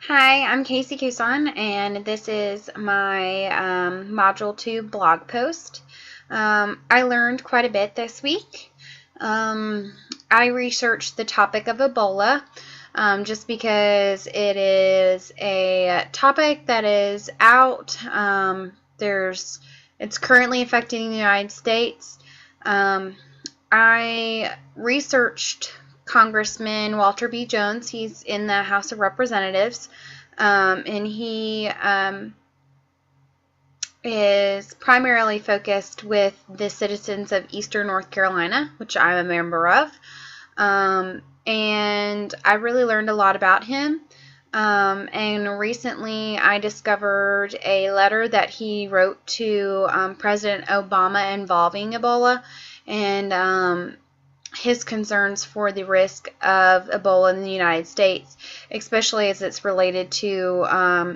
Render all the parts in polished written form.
Hi, I'm Casey Kusan, and this is my Module 2 blog post. I learned quite a bit this week. I researched the topic of Ebola just because it is a topic that is out. It's currently affecting the United States. I researched Congressman Walter B. Jones. He's in the House of Representatives, and he is primarily focused with the citizens of Eastern North Carolina, which I'm a member of. And I really learned a lot about him. And recently I discovered a letter that he wrote to President Obama involving Ebola and his concerns for the risk of Ebola in the United States, especially as it's related to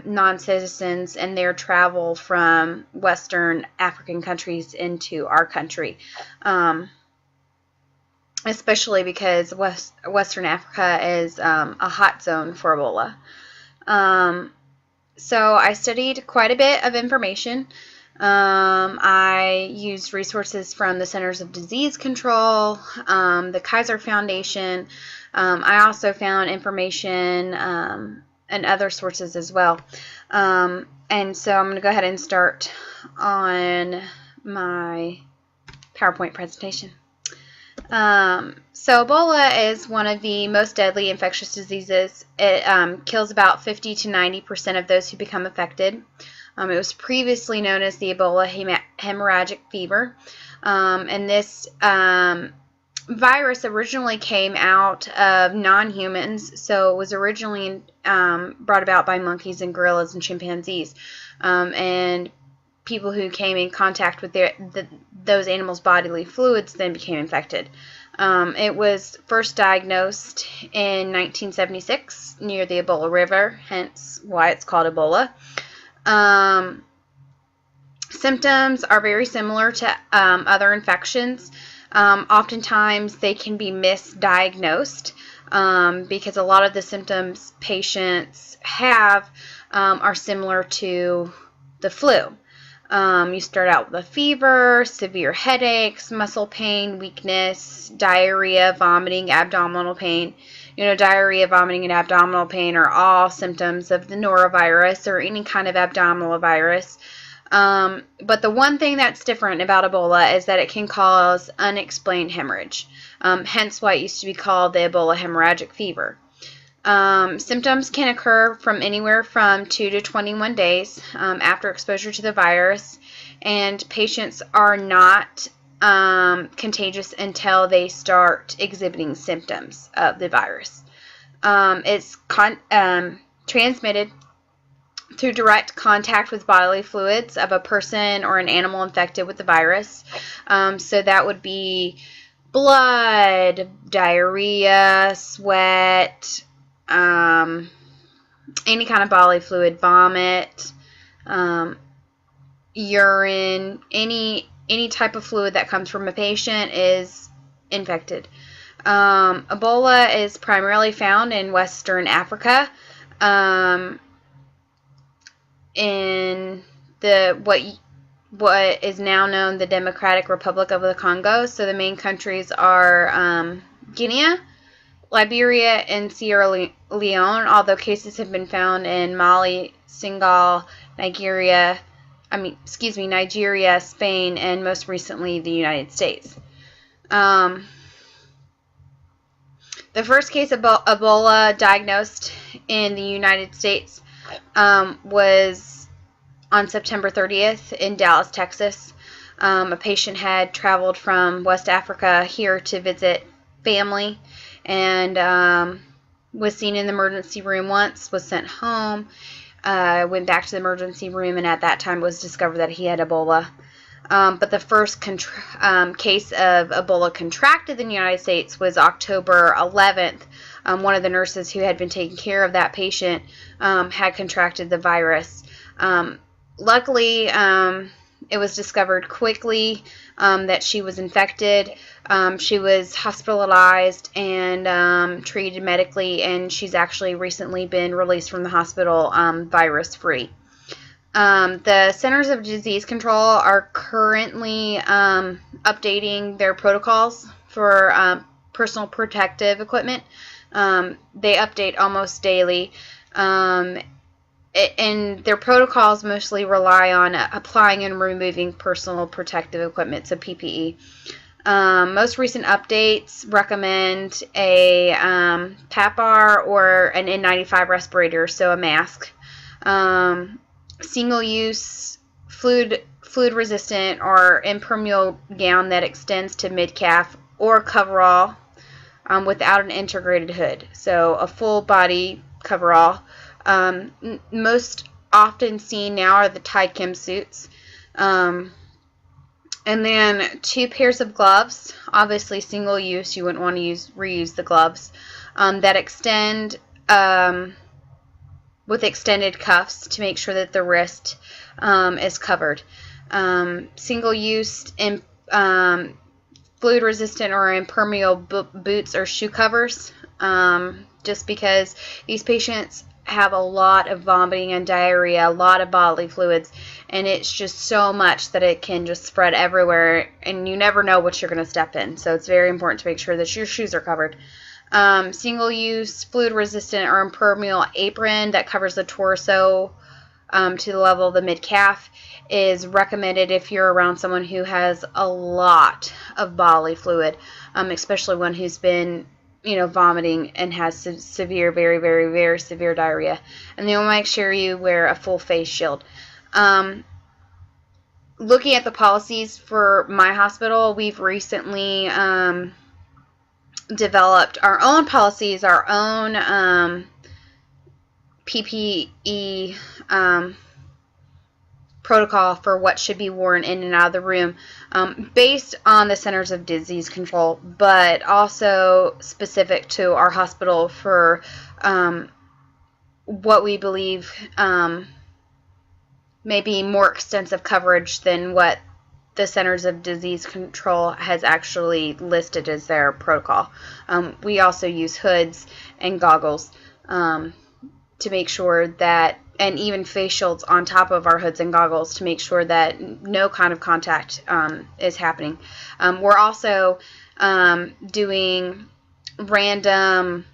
non-citizens and their travel from Western African countries into our country. Especially because Western Africa is a hot zone for Ebola. So I studied quite a bit of information. I used resources from the Centers of Disease Control, the Kaiser Foundation. I also found information and other sources as well. And so I'm going to go ahead and start on my PowerPoint presentation. So Ebola is one of the most deadly infectious diseases. It kills about 50 to 90% of those who become affected. It was previously known as the Ebola hemorrhagic fever. And this virus originally came out of non-humans, so it was originally brought about by monkeys and gorillas and chimpanzees. And people who came in contact with those animals' bodily fluids then became infected. It was first diagnosed in 1976 near the Ebola River, hence why it's called Ebola. Symptoms are very similar to other infections. Oftentimes they can be misdiagnosed because a lot of the symptoms patients have are similar to the flu. You start out with a fever, severe headaches, muscle pain, weakness, diarrhea, vomiting, abdominal pain. Diarrhea, vomiting, and abdominal pain are all symptoms of the norovirus or any kind of abdominal virus. But the one thing that's different about Ebola is that it can cause unexplained hemorrhage, hence why it used to be called the Ebola hemorrhagic fever. Symptoms can occur from anywhere from 2 to 21 days after exposure to the virus, and patients are not contagious until they start exhibiting symptoms of the virus. It's transmitted through direct contact with bodily fluids of a person or an animal infected with the virus. So that would be blood, diarrhea, sweat, any kind of bodily fluid, vomit, urine, any type of fluid that comes from a patient is infected. Ebola is primarily found in Western Africa, in what is now known the Democratic Republic of the Congo. So the main countries are Guinea, Liberia, and Sierra Leone, although cases have been found in Mali, Senegal, Nigeria, Spain, and most recently the United States. The first case of Ebola diagnosed in the United States was on September 30th in Dallas, Texas. A patient had traveled from West Africa here to visit family and was seen in the emergency room once, was sent home, went back to the emergency room, and at that time was discovered that he had Ebola. But the first case of Ebola contracted in the United States was October 11th. One of the nurses who had been taking care of that patient had contracted the virus. Luckily, it It was discovered quickly that she was infected. She was hospitalized and treated medically, and she's actually recently been released from the hospital virus-free. The Centers of Disease Control are currently updating their protocols for personal protective equipment. They update almost daily. And their protocols mostly rely on applying and removing personal protective equipment, so PPE. Most recent updates recommend a PAPR or an N95 respirator, so a mask. Single-use, fluid-resistant, or impermeable gown that extends to mid-calf, or coverall without an integrated hood, so a full-body coverall. Most often seen now are the Tide-Chem suits. And then 2 pairs of gloves, obviously single use, you wouldn't want to reuse the gloves, that extend with extended cuffs to make sure that the wrist is covered. Single use and fluid resistant or impermeable boots or shoe covers, just because these patients have a lot of vomiting and diarrhea, a lot of bodily fluids, and it's just so much that it can just spread everywhere, and you never know what you're going to step in. So it's very important to make sure that your shoes are covered. Single-use, fluid-resistant, or impermeable apron that covers the torso to the level of the mid-calf is recommended if you're around someone who has a lot of bodily fluid, especially one who's been vomiting and has severe, very, very, very severe diarrhea. And then we'll make sure you wear a full face shield. Looking at the policies for my hospital, we've recently developed our own policies, our own PPE protocol for what should be worn in and out of the room, based on the Centers of Disease Control, but also specific to our hospital for what we believe may be more extensive coverage than what the Centers of Disease Control has actually listed as their protocol. We also use hoods and goggles to make sure that, and even face shields on top of our hoods and goggles to make sure that no kind of contact is happening. We're also doing random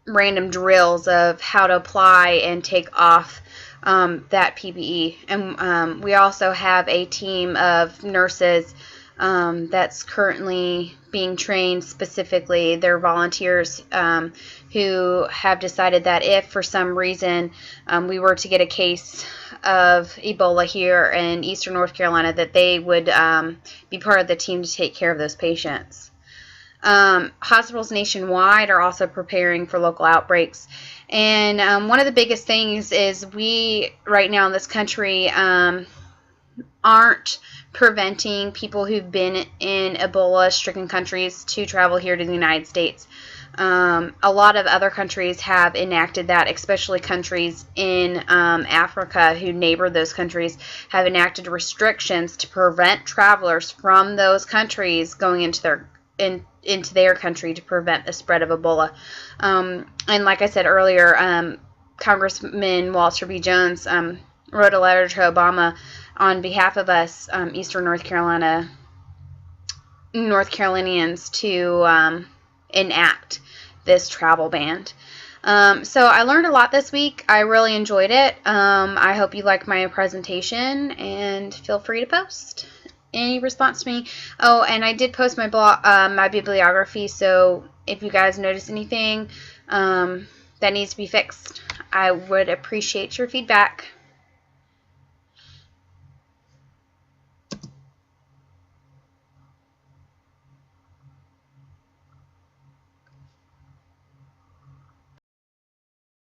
drills of how to apply and take off that PPE. And we also have a team of nurses that's currently being trained specifically. They're volunteers who have decided that if for some reason we were to get a case of Ebola here in eastern North Carolina, that they would be part of the team to take care of those patients. Hospitals nationwide are also preparing for local outbreaks. And one of the biggest things is we, right now in this country, aren't preventing people who've been in Ebola-stricken countries to travel here to the United States. A lot of other countries have enacted that, especially countries in Africa who neighbor those countries have enacted restrictions to prevent travelers from those countries going into their country to prevent the spread of Ebola. And like I said earlier, Congressman Walter B. Jones wrote a letter to Obama on behalf of us, Eastern North Carolinians, to enact this travel ban. So I learned a lot this week. I really enjoyed it. I hope you liked my presentation, and feel free to post any response to me. Oh, and I did post my blog, my bibliography, so if you guys notice anything that needs to be fixed, I would appreciate your feedback.